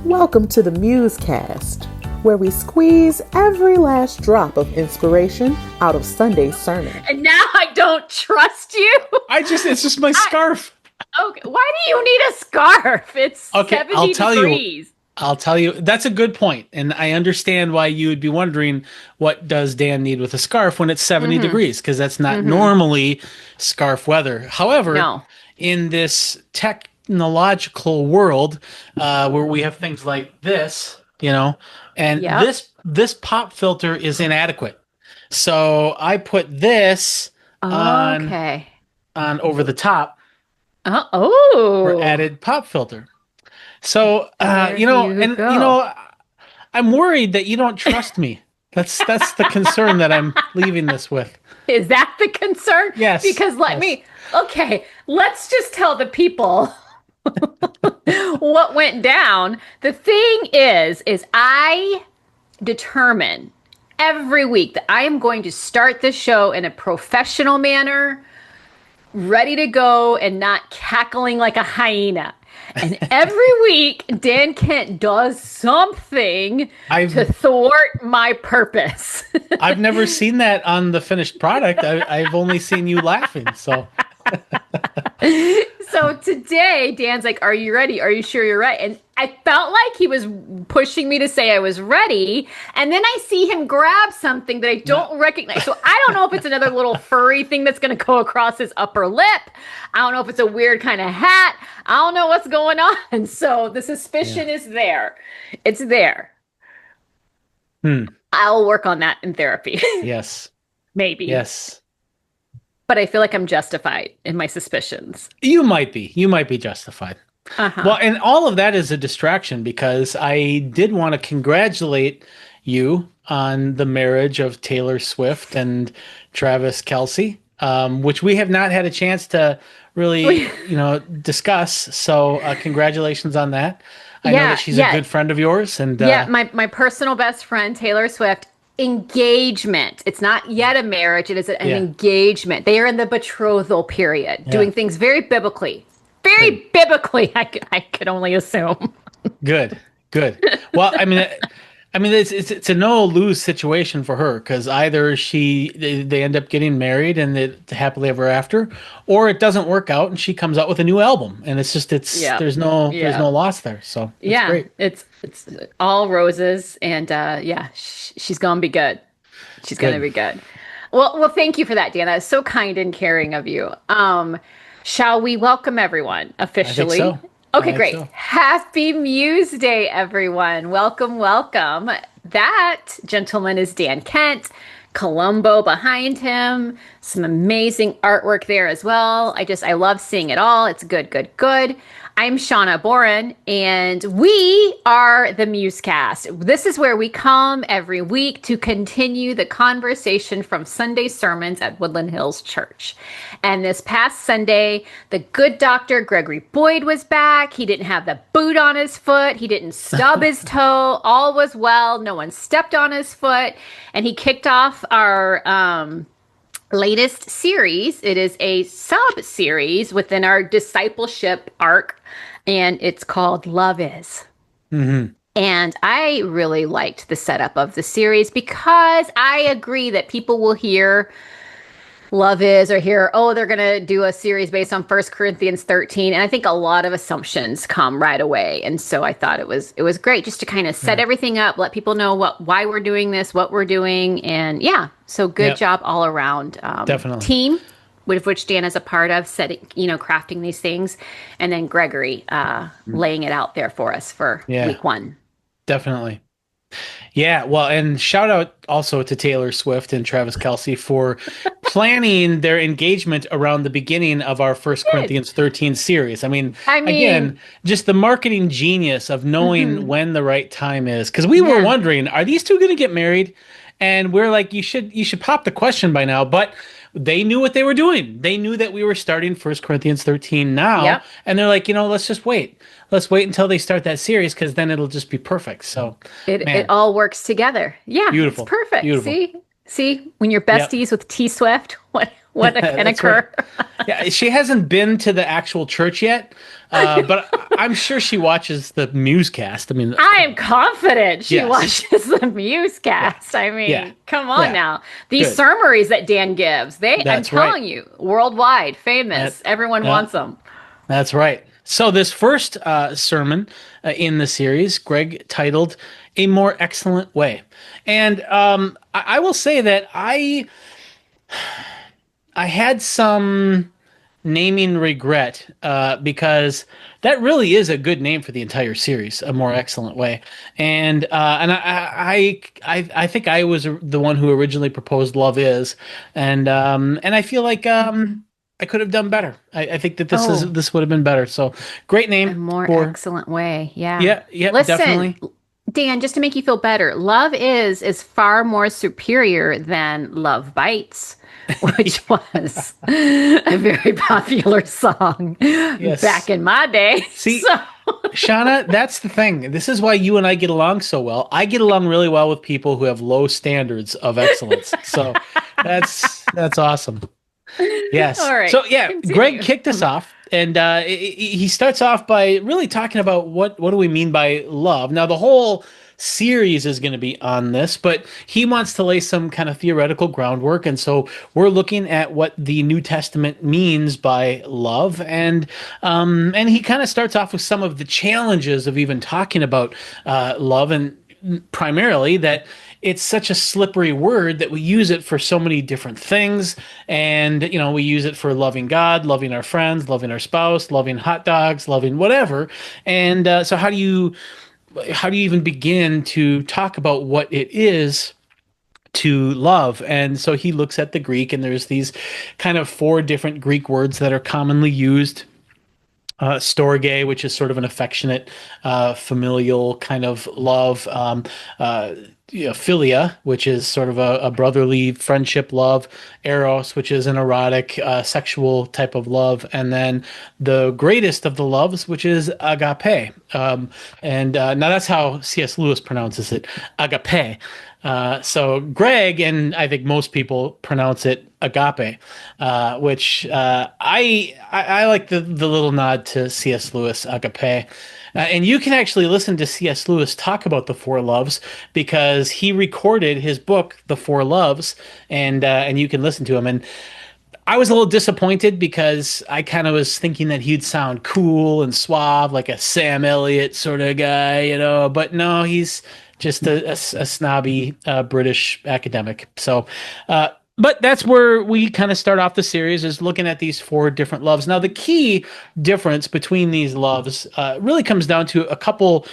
Welcome to the MuseCast, where we squeeze every last drop of inspiration out of Sunday's sermon. And now I don't trust you. It's just my scarf. Okay, why do you need a scarf? It's 70 degrees. I'll tell you, that's a good point. And I understand why you would be wondering, what does Dan need with a scarf when it's 70 degrees? Because that's not normally scarf weather. However, in this technological world where we have things like this, and this pop filter is inadequate. So I put this on over the top for added pop filter. So, I'm worried that you don't trust me. That's the concern that I'm leaving this with. Is that the concern? Yes. Because let's just tell the people what went down. The thing is I determine every week that I am going to start the show in a professional manner, ready to go and not cackling like a hyena. And every week, Dan Kent does something to thwart my purpose. I've never seen that on the finished product. I've only seen you laughing. So today, Dan's like, "Are you ready? Are you sure you're right?" And I felt like he was pushing me to say I was ready. And then I see him grab something that I don't recognize. So I don't know if it's another little furry thing that's going to go across his upper lip. I don't know if it's a weird kind of hat. I don't know what's going on. So the suspicion is there. It's there. I'll work on that in therapy. Yes. Maybe. Yes. But I feel like I'm justified in my suspicions. You might be justified. Well, and all of that is a distraction because I did want to congratulate you on the marriage of Taylor Swift and Travis Kelce, which we have not had a chance to really, discuss. So congratulations on that. I know that she's a good friend of yours. And my personal best friend, Taylor Swift. Engagement. It's not yet a marriage. It is an engagement. They are in the betrothal period, doing things very biblically. Very biblically, I could only assume. Good. Well, I mean, it's a no-lose situation for her because either they end up getting married and it's happily ever after, or it doesn't work out and she comes out with a new album and there's no loss there. So it's great. It's all roses and she's gonna be good. She's gonna be good. Well, thank you for that, Dan. That's so kind and caring of you. Shall we welcome everyone officially? I think so. Okay, great. So. Happy Muse Day, everyone. Welcome. That gentleman is Dan Kent. Columbo behind him. Some amazing artwork there as well. I love seeing it all. It's good. I'm Shawna Boren, and we are the MuseCast. This is where we come every week to continue the conversation from Sunday sermons at Woodland Hills Church. And this past Sunday, the good Dr. Gregory Boyd was back. He didn't have the boot on his foot. He didn't stub his toe. All was well. No one stepped on his foot. And he kicked off our latest series. It is a sub-series within our discipleship arc, and it's called Love Is. And I really liked the setup of the series because I agree that people will hear Love Is or hear, they're going to do a series based on 1 Corinthians 13. And I think a lot of assumptions come right away. And so I thought it was great just to kind of set everything up, let people know why we're doing this, what we're doing. And so good job all around. Definitely. Team, with which Dan is a part of, setting, crafting these things. And then Gregory laying it out there for us for week one. Definitely. Yeah, well, and shout out also to Taylor Swift and Travis Kelce for planning their engagement around the beginning of our 1 Corinthians 13 series. I mean, again, just the marketing genius of knowing when the right time is. Because we were wondering, are these two going to get married? And we're like, you should pop the question by now. But they knew what they were doing. They knew that we were starting 1 Corinthians 13 now. And they're like, let's just wait. Let's wait until they start that series because then it'll just be perfect. So it all works together. Yeah, beautiful. It's perfect. Beautiful. See, when you're besties with T Swift, what can occur? Yeah, she hasn't been to the actual church yet, But I'm sure she watches the MuseCast. I mean, I am confident she Yes. watches the MuseCast. I mean, Yeah. come on Yeah. now. These Good. summaries that Dan gives, I'm That's right. telling you, worldwide, famous. Everyone yeah. wants them. That's right. So this first sermon in the series, Greg titled "A More Excellent Way," and I will say that I had some naming regret because that really is a good name for the entire series, "A More Excellent Way," and I think I was the one who originally proposed "Love Is," and I feel like I could have done better. I think that Oh. this would have been better. So great A name more for excellent way. Yeah. yeah, Listen, definitely. Dan, just to make you feel better, Love is far more superior than Love Bites, which was a very popular song Yes. back in my day. See, So, Shauna, that's the thing. This is why you and I get along so well. I get along really well with people who have low standards of excellence. So that's awesome. Yes. all right. So yeah, Continue. Greg kicked us off, and he starts off by really talking about what do we mean by love. Now the whole series is going to be on this, but he wants to lay some kind of theoretical groundwork, and so we're looking at what the New Testament means by love, and he kind of starts off with some of the challenges of even talking about love, and primarily that it's such a slippery word that we use it for so many different things. And, we use it for loving God, loving our friends, loving our spouse, loving hot dogs, loving whatever. And so how do you even begin to talk about what it is to love? And so he looks at the Greek, and there's these kind of 4 different Greek words that are commonly used. Storge, which is sort of an affectionate, familial kind of love. Philia, which is sort of a brotherly friendship love. Eros, which is an erotic, sexual type of love. And then the greatest of the loves, which is agape. And now that's how C.S. Lewis pronounces it, agape. So Greg, and I think most people pronounce it agape, which I like the little nod to C.S. Lewis, agape. And you can actually listen to C.S. Lewis talk about the 4 loves because he recorded his book, The 4 Loves, and you can listen to him. And I was a little disappointed because I kind of was thinking that he'd sound cool and suave, like a Sam Elliott sort of guy, But no, he's just a snobby British academic. So, but that's where we kind of start off the series, is looking at these 4 different loves. Now, the key difference between these loves really comes down to a couple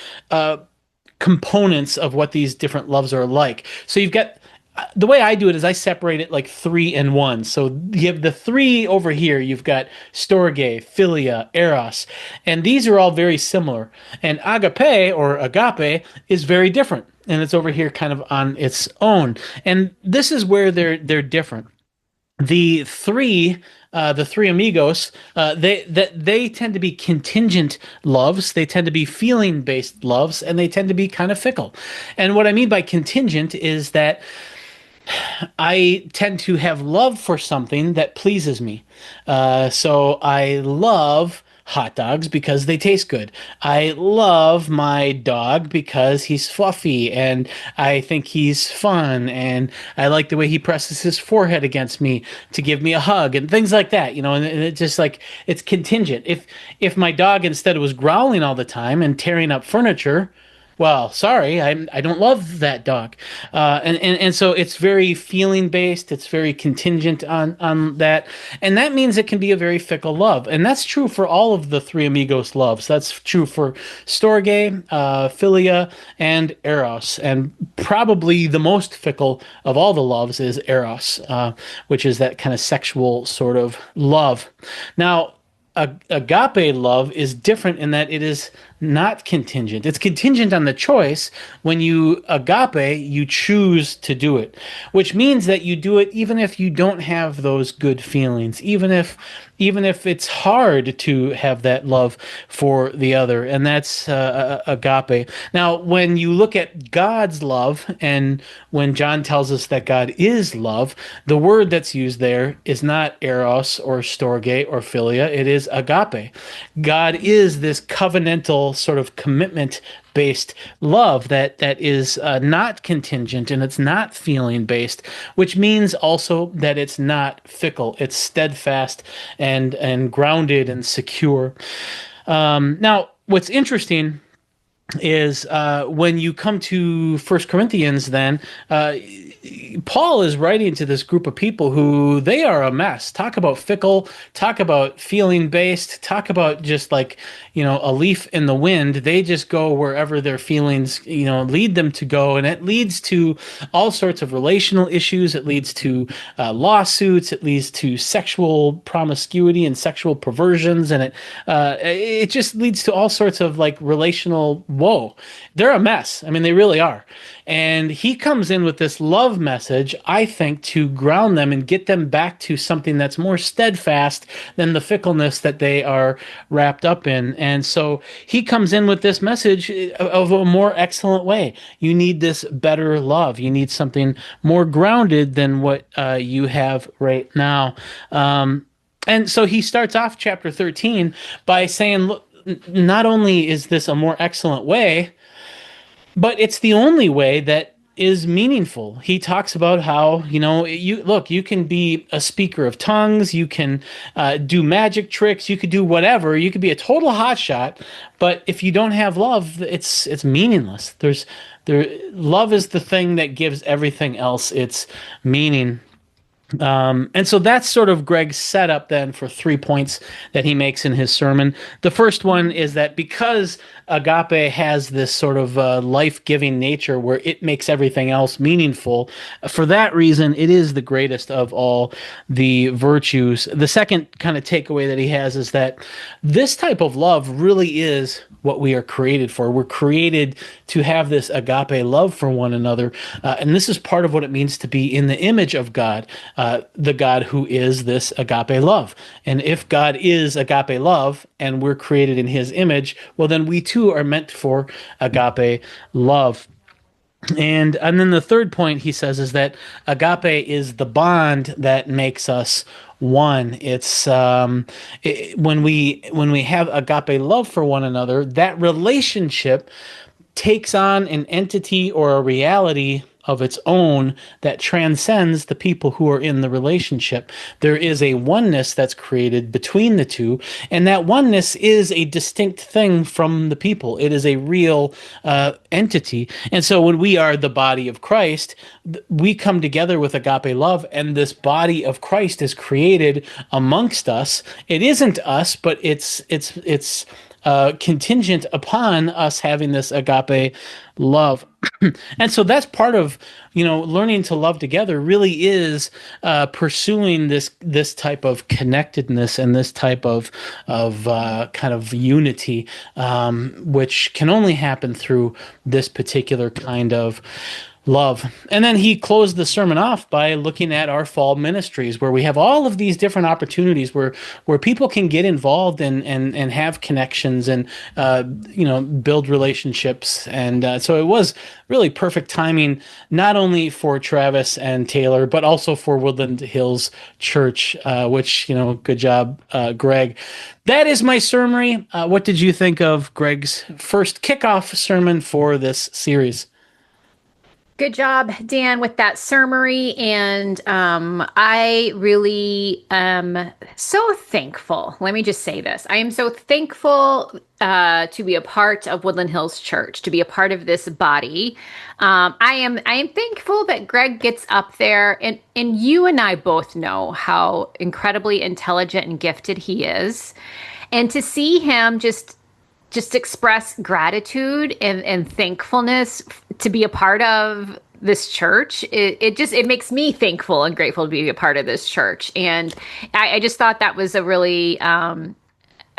components of what these different loves are like. So you've got, the way I do it is I separate it like 3 and 1. So you have the 3 over here. You've got storge, philia, eros, and these are all very similar. And agape or agape is very different, and it's over here kind of on its own. And this is where they're different. The three amigos, they tend to be contingent loves. They tend to be feeling based loves, and they tend to be kind of fickle. And what I mean by contingent is that I tend to have love for something that pleases me. So I love hot dogs because they taste good. I love my dog because he's fluffy and I think he's fun, and I like the way he presses his forehead against me to give me a hug and things like that, and it's just like, it's contingent. If my dog instead was growling all the time and tearing up furniture, well, sorry, I don't love that dog, and so it's very feeling based. It's very contingent on that, and that means it can be a very fickle love, and that's true for all of the 3 amigos loves. That's true for storge, philia, and eros, and probably the most fickle of all the loves is eros, which is that kind of sexual sort of love. Now, agape love is different in that it is not contingent. It's contingent on the choice. When you agape, you choose to do it, which means that you do it even if you don't have those good feelings, even if it's hard to have that love for the other, and that's agape. Now, when you look at God's love, and when John tells us that God is love, the word that's used there is not eros or storge or philia, it is agape. God is this covenantal sort of commitment based love that is not contingent, and it's not feeling based, which means also that it's not fickle. It's steadfast and grounded and secure. Now, what's interesting is when you come to First Corinthians, then Paul is writing to this group of people who they are a mess. Talk about fickle, talk about feeling based, talk about just like, a leaf in the wind. They just go wherever their feelings, lead them to go. And it leads to all sorts of relational issues. It leads to lawsuits. It leads to sexual promiscuity and sexual perversions. And it just leads to all sorts of like relational woe. They're a mess. I mean, they really are. And he comes in with this love message, I think, to ground them and get them back to something that's more steadfast than the fickleness that they are wrapped up in. And so he comes in with this message of a more excellent way. You need this better love. You need something more grounded than what you have right now. And so he starts off chapter 13 by saying, look, not only is this a more excellent way, but it's the only way that is meaningful. He talks about how, you can be a speaker of tongues, you can do magic tricks, you could do whatever, you could be a total hotshot, but if you don't have love, it's meaningless. Love is the thing that gives everything else its meaning. And so that's sort of Greg's setup then for 3 points that he makes in his sermon. The first one is that because agape has this sort of life-giving nature where it makes everything else meaningful, for that reason, it is the greatest of all the virtues. The second kind of takeaway that he has is that this type of love really is what we are created for. We're created to have this agape love for one another. And this is part of what it means to be in the image of God, the God who is this agape love. And if God is agape love and we're created in his image, well, then we too are meant for agape love. And then the third point he says is that agape is the bond that makes us one. It's when we have agape love for one another, that relationship takes on an entity or a reality of its own that transcends the people who are in the relationship. There is a oneness that's created between the two, and that oneness is a distinct thing from the people. It is a real entity. And so when we are the body of Christ, we come together with agape love, and this body of Christ is created amongst us. It isn't us, but it's contingent upon us having this agape love. And so that's part of, learning to love together really is pursuing this type of connectedness and this type of kind of unity, which can only happen through this particular kind of love. And then he closed the sermon off by looking at our fall ministries, where we have all of these different opportunities where people can get involved and have connections and build relationships. And so it was really perfect timing, not only for Travis and Taylor, but also for Woodland Hills Church, which, good job, Greg. That is my summary. What did you think of Greg's first kickoff sermon for this series? Good job, Dan, with that summary. And I really am so thankful. Let me just say this. I am so thankful to be a part of Woodland Hills Church, to be a part of this body. I am thankful that Greg gets up there, and you and I both know how incredibly intelligent and gifted he is. And to see him just express gratitude and thankfulness to be a part of this church. It makes me thankful and grateful to be a part of this church. And I just thought that was a really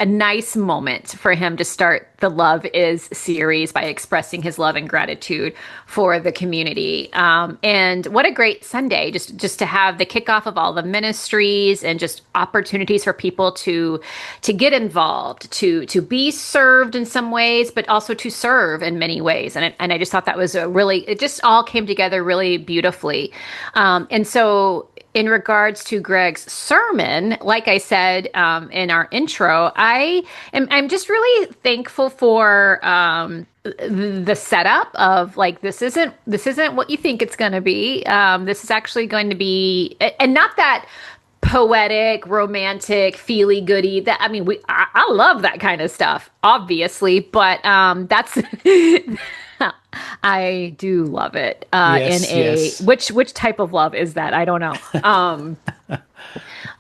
a nice moment for him to start the Love Is series by expressing his love and gratitude for the community. And what a great Sunday, just to have the kickoff of all the ministries and just opportunities for people to get involved, to be served in some ways, but also to serve in many ways. And I just thought that was it just all came together really beautifully. And so in regards to Greg's sermon, like I said in our intro, I'm just really thankful for the setup of like this isn't what you think it's going to be. This is actually going to be, and not that poetic, romantic, feely goody. That I mean, I love that kind of stuff, obviously, but that's. I do love it. Yes. Which type of love is that? I don't know.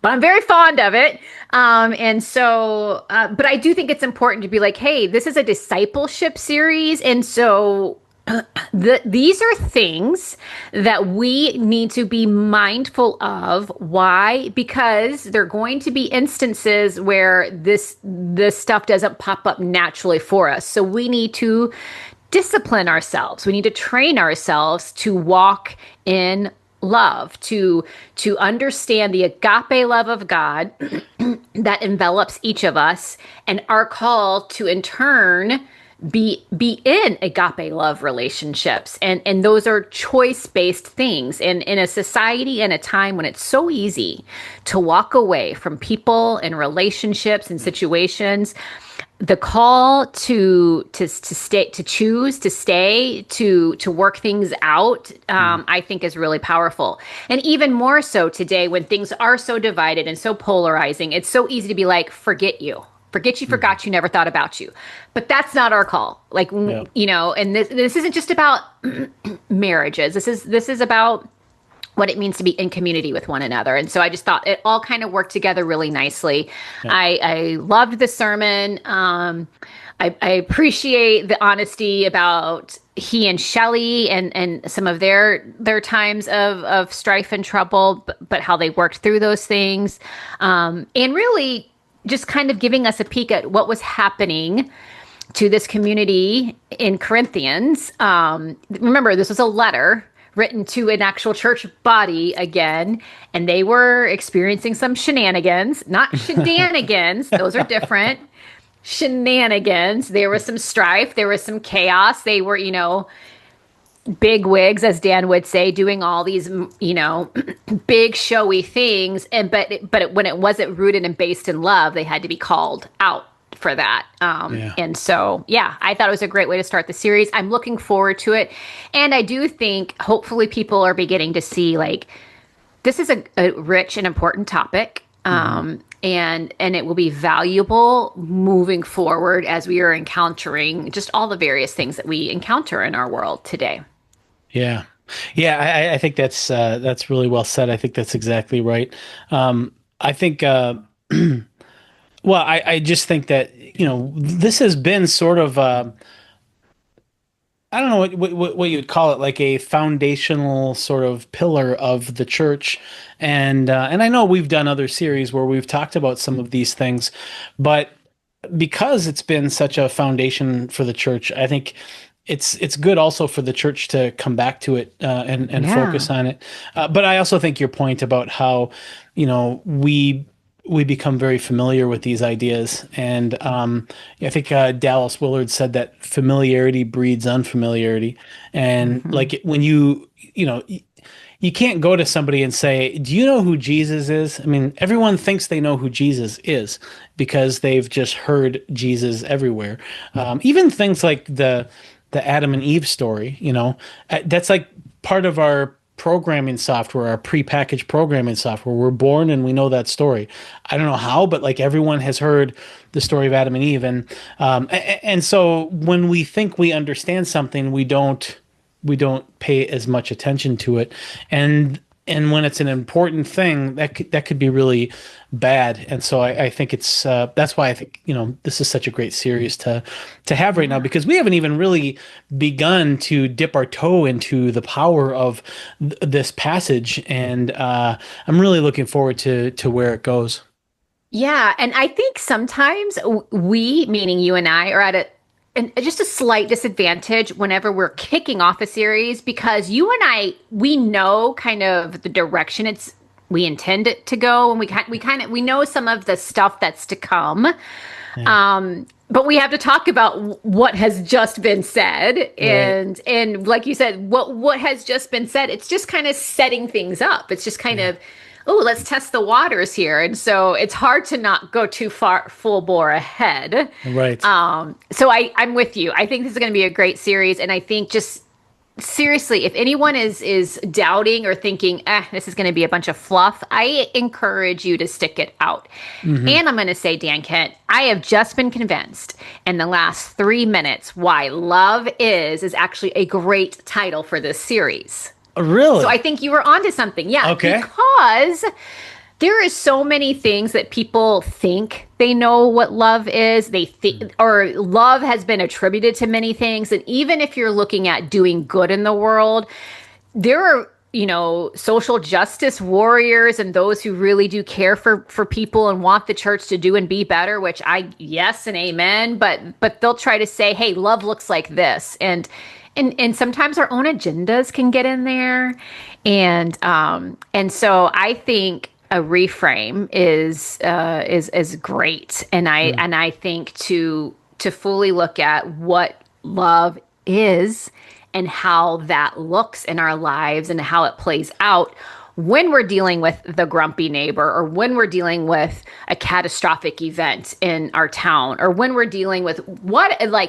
But I'm very fond of it. And so, but I do think it's important to be like, hey, this is a discipleship series. And so these are things that we need to be mindful of. Why? Because there are going to be instances where this stuff doesn't pop up naturally for us. So we need to discipline ourselves. We need to train ourselves to walk in love, to understand the agape love of God that envelops each of us, and our call to in turn be in agape love relationships. And those are choice-based things. And in a society and a time when it's so easy to walk away from people and relationships and situations, the call to stay, to choose to stay, to work things out, I think is really powerful. And even more so today when things are so divided and so polarizing, it's so easy to be like, forget you, forgot you, never thought about you. But that's not our call. Like, you know, and this isn't just about marriages. This is about what it means to be in community with one another. And so I just thought it all kind of worked together really nicely. Yeah. I loved the sermon. I appreciate the honesty about he and Shelley and some of their times of strife and trouble, but how they worked through those things. And really just kind of giving us a peek at what was happening to this community in Corinthians. Remember, this was a letter written to an actual church body again, and they were experiencing some shenanigans, not shenanigans. Those are different. Shenanigans. There was some strife. There was some chaos. They were, you know, big wigs, as Dan would say, doing all these, you know, big showy things. And but when it wasn't rooted and based in love, they had to be called out for that. And so, yeah, I thought it was a great way to start the series. I'm looking forward to it. And I do think hopefully people are beginning to see like, this is a rich and important topic. And it will be valuable moving forward as we are encountering just all the various things that we encounter in our world today. Yeah. I think that's really well said. I think that's exactly right. I think, well, I just think that, you know, this has been sort of, I don't know what you would call it, like a foundational sort of pillar of the church. And I know we've done other series where we've talked about some of these things, but because it's been such a foundation for the church, I think it's good also for the church to come back to it and focus on it. But I also think your point about how, you know, we become very familiar with these ideas. And I think Dallas Willard said that familiarity breeds unfamiliarity. And like when you can't go to somebody and say, do you know who Jesus is? I mean, everyone thinks they know who Jesus is because they've just heard Jesus everywhere. Even things like the Adam and Eve story, you know, that's like part of our programming software, our prepackaged programming software. We're born and we know that story. I don't know how, but like everyone has heard the story of Adam and Eve. And so when we think we understand something, we don't pay as much attention to it. And when it's an important thing, that could be really bad. And so I think it's that's why I think, you know, this is such a great series to have right now, because we haven't even really begun to dip our toe into the power of this passage. And I'm really looking forward to where it goes. Yeah, and I think sometimes we, meaning you and I, are at just a slight disadvantage whenever we're kicking off a series because you and I, we know kind of the direction we intend it to go, and we know some of the stuff that's to come. Yeah. But we have to talk about what has just been said, Right. and like you said, what has just been said. It's just kind of setting things up. It's just kind Yeah. of, oh, let's test the waters here, and so it's hard to not go too far full bore ahead. Right. So I'm with you. I think this is going to be a great series, and I think just seriously, if anyone is doubting or thinking, this is going to be a bunch of fluff, I encourage you to stick it out. And I'm going to say, Dan Kent, I have just been convinced in the last 3 minutes why Love is actually a great title for this series. Really? So I think you were onto something. Yeah. Okay. Because there is so many things that people think they know what love is. They think, or love has been attributed to many things. And even if you're looking at doing good in the world, there are, social justice warriors and those who really do care for people and want the church to do and be better, which yes and amen. But they'll try to say, hey, love looks like this. And sometimes our own agendas can get in there. And so I think a reframe is great. And I think to fully look at what love is and how that looks in our lives and how it plays out when we're dealing with the grumpy neighbor, or when we're dealing with a catastrophic event in our town, or when we're dealing with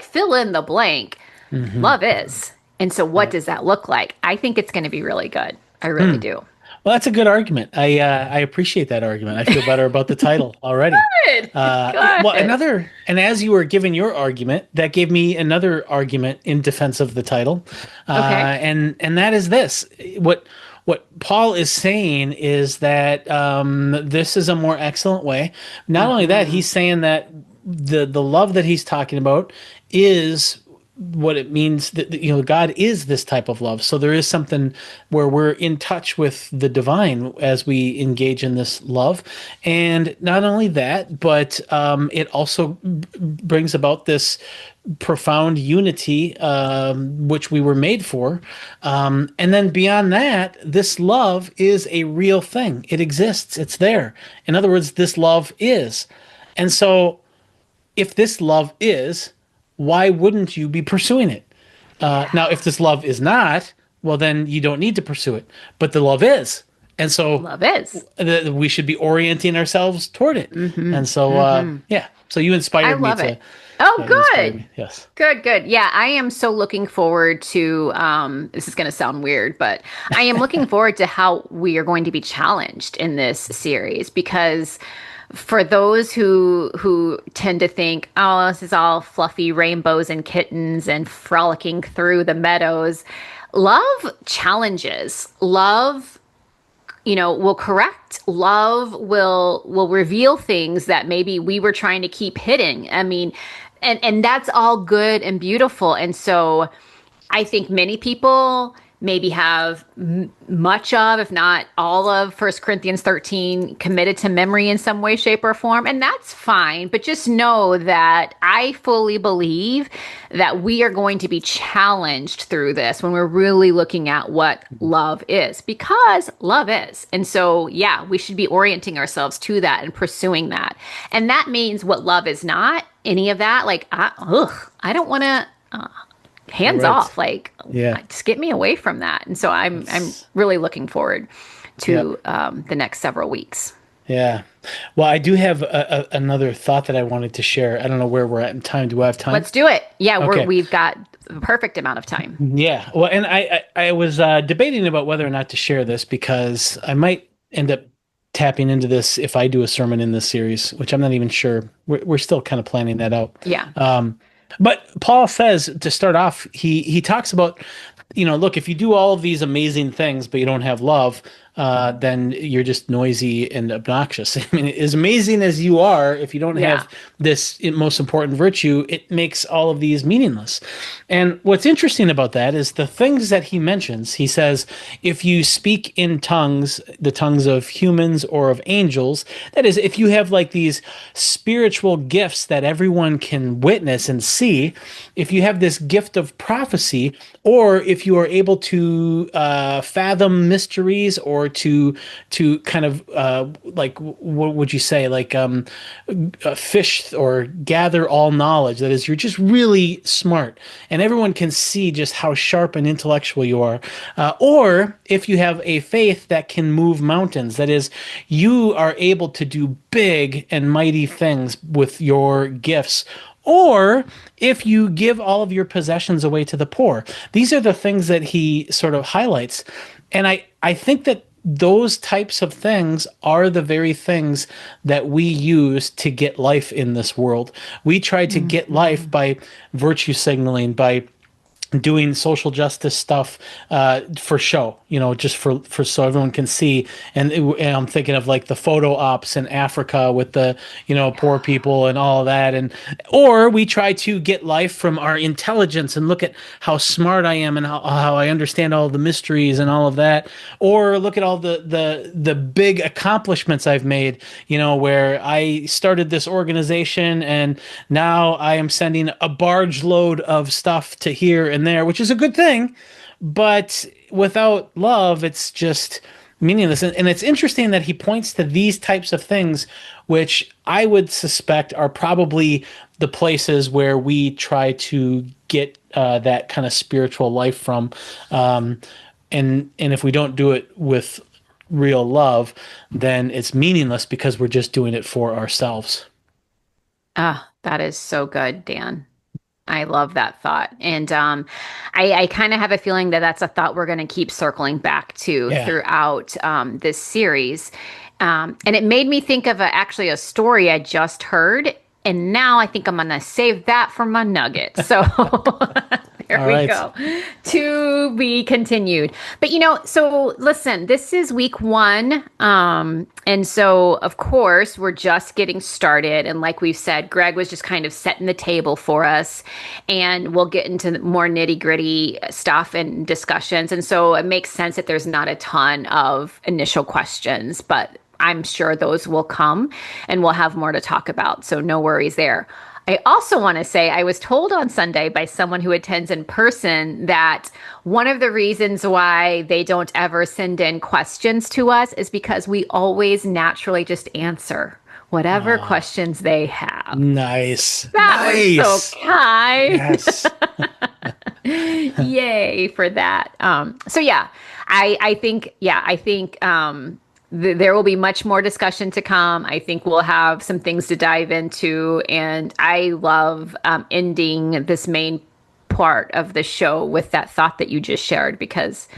fill in the blank, love is. And so what does that look like? I think it's going to be really good. I really do. Well, that's a good argument. I appreciate that argument. I feel better about the title already. Good. Well, and as you were giving your argument, that gave me another argument in defense of the title. Okay. And that is this. What Paul is saying is that this is a more excellent way. Not only that, he's saying that the love that he's talking about is what it means that God is this type of love. So there is something where we're in touch with the divine as we engage in this love. And not only that, but it also brings about this profound unity, which we were made for. And then beyond that, this love is a real thing. It exists. It's there. In other words, this love is. And so if this love is, why wouldn't you be pursuing it? Now, if this love is not, well, then you don't need to pursue it. But the love is. And so Love is. We should be orienting ourselves toward it. And so, so you inspired me I love to. it. Oh, you inspired good. me. Yes. Good. Yeah, I am so looking forward to, this is going to sound weird, but I am looking forward to how we are going to be challenged in this series, because for those who tend to think, oh, this is all fluffy rainbows and kittens and frolicking through the meadows, love challenges. Love, will correct. Love will reveal things that maybe we were trying to keep hidden. I mean, and that's all good and beautiful. And so I think many people maybe have much of, if not all of, 1 Corinthians 13 committed to memory in some way, shape, or form. And that's fine. But just know that I fully believe that we are going to be challenged through this when we're really looking at what love is, because love is. And so, yeah, we should be orienting ourselves to that and pursuing that. And that means what love is not, any of that, I don't want to... hands off, just get me away from that. And so I'm really looking forward to the next several weeks. Yeah. Well, I do have another thought that I wanted to share. I don't know where we're at in time. Do I have time? Let's do it. Yeah, Okay. we've got the perfect amount of time. Yeah. Well, and I was debating about whether or not to share this, because I might end up tapping into this if I do a sermon in this series, which I'm not even sure. We're still kind of planning that out. Yeah. But Paul says, to start off, he talks about, look, if you do all of these amazing things, but you don't have love, then you're just noisy and obnoxious. I mean, as amazing as you are, if you don't Yeah. have this most important virtue, it makes all of these meaningless. And what's interesting about that is the things that he mentions. He says, if you speak in tongues, the tongues of humans or of angels, that is, if you have like these spiritual gifts that everyone can witness and see, if you have this gift of prophecy, or if you are able to fathom mysteries, or to kind of like, what would you say, like fish or gather all knowledge. That is, you're just really smart, and everyone can see just how sharp and intellectual you are. Or if you have a faith that can move mountains, that is, you are able to do big and mighty things with your gifts. Or if you give all of your possessions away to the poor. These are the things that he sort of highlights. And I think that those types of things are the very things that we use to get life in this world. We try to get life by virtue signaling, by doing social justice stuff for show, just for so everyone can see. And I'm thinking of like the photo ops in Africa with the poor people and all of that. And or we try to get life from our intelligence and look at how smart I am and how I understand all the mysteries and all of that. Or look at all the big accomplishments I've made, where I started this organization and now I am sending a barge load of stuff to here and there, which is a good thing, but without love, it's just meaningless. And it's interesting that he points to these types of things, which I would suspect are probably the places where we try to get that kind of spiritual life from. And if we don't do it with real love, then it's meaningless because we're just doing it for ourselves. Ah, that is so good, Dan. I love that thought. And I kind of have a feeling that that's a thought we're going to keep circling back to Yeah. throughout this series. And it made me think of actually a story I just heard. And now I think I'm going to save that for my nugget. So there All we right. go. To be continued. But so listen, this is week 1. And so of course we're just getting started. And like we've said, Greg was just kind of setting the table for us. And we'll get into the more nitty-gritty stuff and discussions. And so it makes sense that there's not a ton of initial questions, but I'm sure those will come and we'll have more to talk about. So no worries there. I also want to say I was told on Sunday by someone who attends in person that one of the reasons why they don't ever send in questions to us is because we always naturally just answer whatever questions they have. Nice. That was so kind. Yes. Yay for that. So yeah, I think there will be much more discussion to come. I think we'll have some things to dive into. And I love ending this main part of the show with that thought that you just shared, because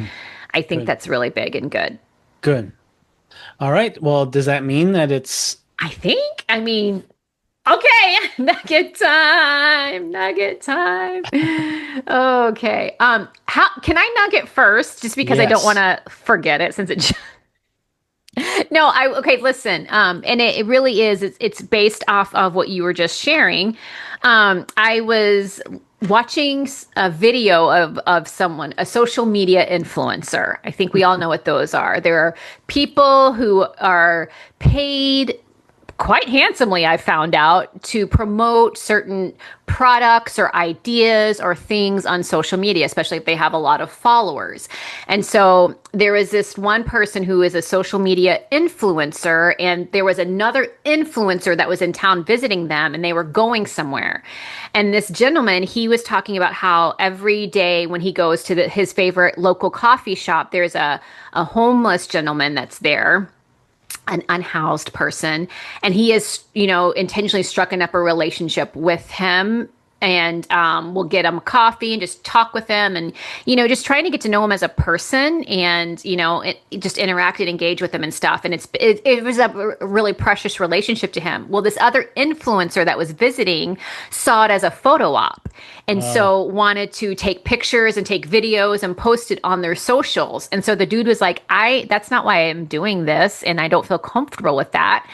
I think that's really big and good. Good. All right. Well, does that mean that it's... I mean, okay, nugget time. Okay. How can I nugget first? Just because I don't Yes. want to forget it, since it No, okay, listen. And it really is, it's based off of what you were just sharing. I was watching a video of someone, a social media influencer. I think we all know what those are. There are people who are paid quite handsomely, I found out, to promote certain products or ideas or things on social media, especially if they have a lot of followers. And so there is this one person who is a social media influencer, and there was another influencer that was in town visiting them, and they were going somewhere. And this gentleman, he was talking about how every day when he goes to his favorite local coffee shop, there's a homeless gentleman that's there, an unhoused person, and he has, intentionally struck up a relationship with him and we'll get him coffee and just talk with him, and just trying to get to know him as a person, and just interact and engage with him and stuff. And it was a really precious relationship to him. Well, this other influencer that was visiting saw it as a photo op, and so wanted to take pictures and take videos and post it on their socials. And so the dude was like, that's not why I'm doing this, and I don't feel comfortable with that.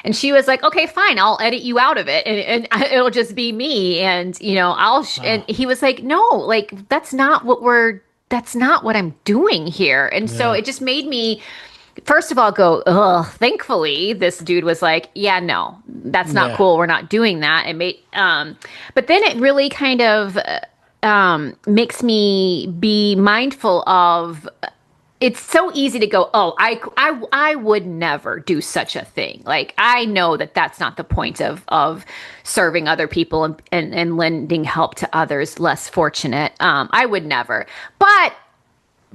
And she was like, okay, fine, I'll edit you out of it, and it'll just be me. And, and he was like, no, like, that's not what I'm doing here. And so it just made me, first of all, go, ugh. Thankfully, this dude was like, yeah, no, that's not cool. We're not doing that. But then it really kind of makes me be mindful of, it's so easy to go, oh, I would never do such a thing. Like, I know that that's not the point of serving other people and lending help to others less fortunate. I would never. But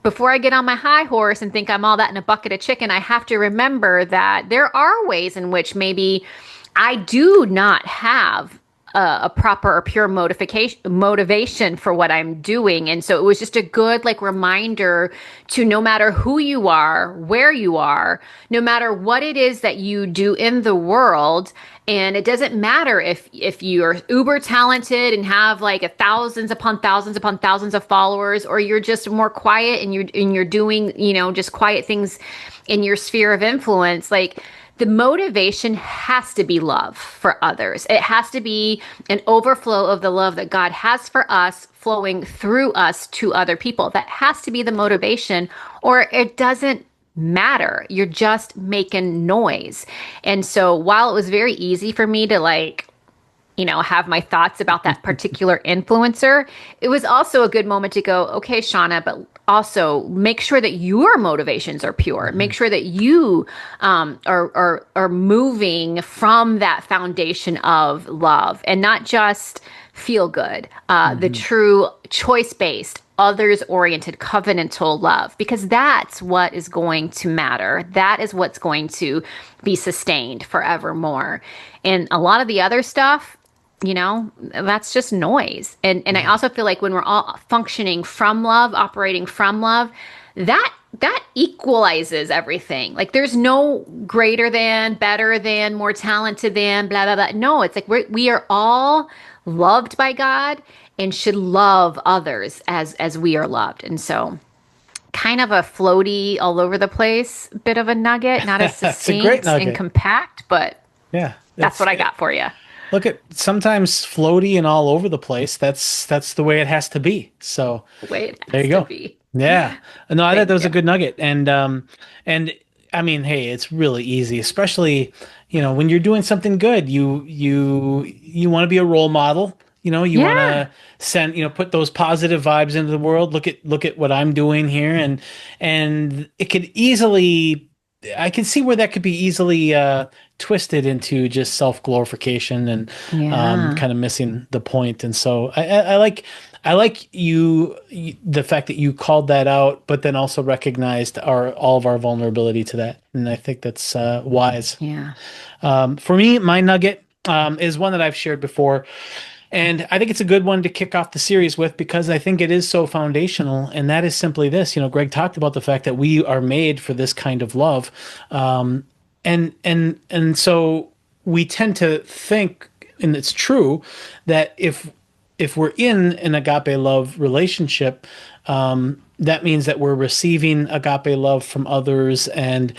before I get on my high horse and think I'm all that in a bucket of chicken, I have to remember that there are ways in which maybe I do not have a proper or pure motivation for what I'm doing. And so it was just a good reminder to, no matter who you are, where you are, no matter what it is that you do in the world, and it doesn't matter if you're uber talented and have thousands upon thousands of followers, or you're just more quiet and you're doing, just quiet things in your sphere of influence. The motivation has to be love for others. It has to be an overflow of the love that God has for us flowing through us to other people. That has to be the motivation, or it doesn't matter. You're just making noise. And so while it was very easy for me to have my thoughts about that particular influencer, it was also a good moment to go, okay, Shawna, but also make sure that your motivations are pure. Make sure that you are moving from that foundation of love, and not just feel good, the true choice-based, others-oriented, covenantal love, because that's what is going to matter. That is what's going to be sustained forevermore. And a lot of the other stuff, that's just noise. And I also feel like when we're all functioning from love, operating from love, that equalizes everything. There's no greater than, better than, more talented than, blah, blah, blah. No, it's we are all loved by God and should love others as we are loved. And so kind of a floaty, all over the place bit of a nugget, not as succinct and compact, but that's what I got for you. Look, at sometimes floaty and all over the place. That's the way it has to be. So there you go. Yeah. No, I thought that was a good nugget. And I mean, hey, it's really easy, especially, when you're doing something good, you want to be a role model. You want to send, put those positive vibes into the world. Look at what I'm doing here. And it could easily, I can see where that could be easily twisted into just self-glorification and kind of missing the point. And so I like the fact that you called that out, but then also recognized all of our vulnerability to that. And I think that's wise. Yeah. For me, my nugget is one that I've shared before. And I think it's a good one to kick off the series with, because I think it is so foundational. And that is simply this. Greg talked about the fact that we are made for this kind of love. And so we tend to think, and it's true, that if we're in an agape love relationship, that means that we're receiving agape love from others, and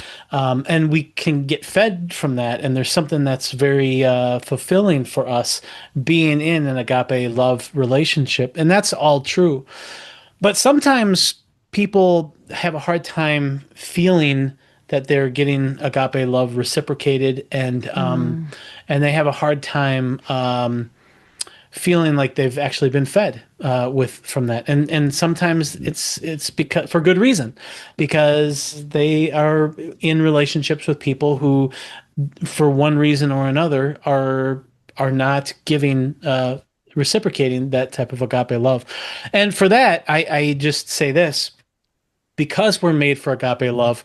we can get fed from that. And there's something that's very fulfilling for us being in an agape love relationship, and that's all true. But sometimes people have a hard time feeling that they're getting agape love reciprocated, and they have a hard time feeling like they've actually been fed from that, and sometimes it's because, for good reason, because they are in relationships with people who, for one reason or another, are not reciprocating that type of agape love. And for that, I just say this: because we're made for agape love,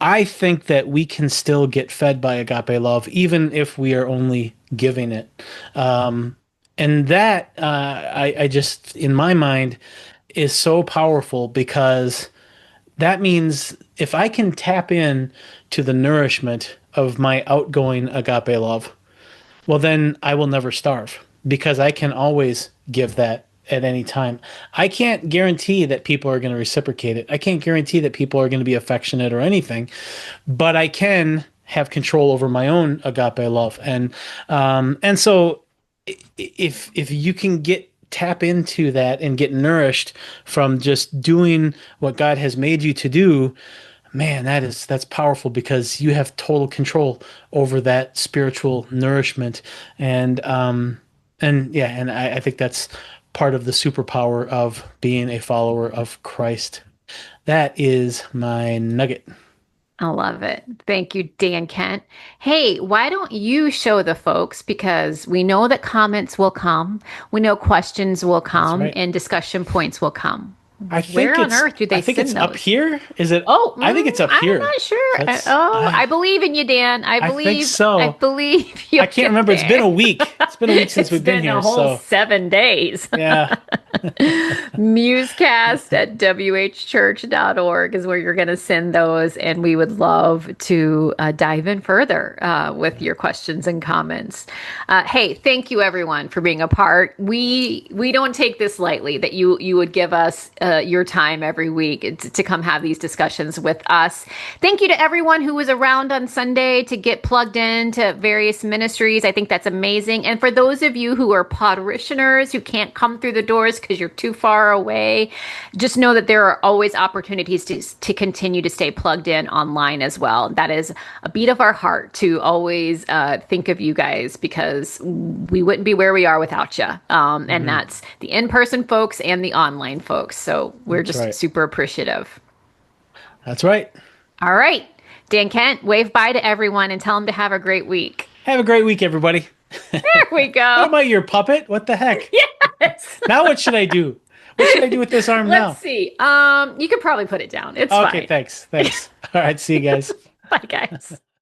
I think that we can still get fed by agape love, even if we are only giving it. And that, I just, in my mind, is so powerful because that means if I can tap in to the nourishment of my outgoing agape love, well, then I will never starve because I can always give that at any time. I can't guarantee that people are going to reciprocate it. I can't guarantee that people are going to be affectionate or anything, but I can have control over my own agape love. And so if you can get tap into that and get nourished from just doing what God has made you to do, man, that's powerful because you have total control over that spiritual nourishment. And yeah, and I think that's part of the superpower of being a follower of Christ. That is my nugget. I love it. Thank you, Dan Kent. Hey, why don't you show the folks? Because we know that comments will come, we know questions will That's come, right. and discussion points will come. I Where think on it's earth do they I think send it's up those? here. Is it? Oh, I think it's up I'm here. not sure. That's I believe in you, Dan. I think so. I believe you. I can't remember. It's been a week. It's been a week since It's we've been been a here. whole So 7 days. yeah. MuseCast at whchurch.org is where you're going to send those. And we would love to dive in further with your questions and comments. Hey, thank you everyone for being a part. We don't take this lightly that you would give us your time every week to come have these discussions with us. Thank you to everyone who was around on Sunday to get plugged into various ministries. I think that's amazing. And for those of you who are parishioners who can't come through the doors because you're too far away, just know that there are always opportunities to continue to stay plugged in online as well. That is a beat of our heart to always think of you guys because we wouldn't be where we are without you. And that's the in-person folks and the online folks. So we're That's just right. super appreciative. That's right. All right. Dan Kent, wave bye to everyone and tell them to have a great week. Have a great week, everybody. There we What go. about your puppet? What the heck? Yes. Now what should I do? What should I do with this arm now? Let's see. You could probably put it down. It's Okay, fine. thanks. Thanks. All right, see you guys. Bye, guys.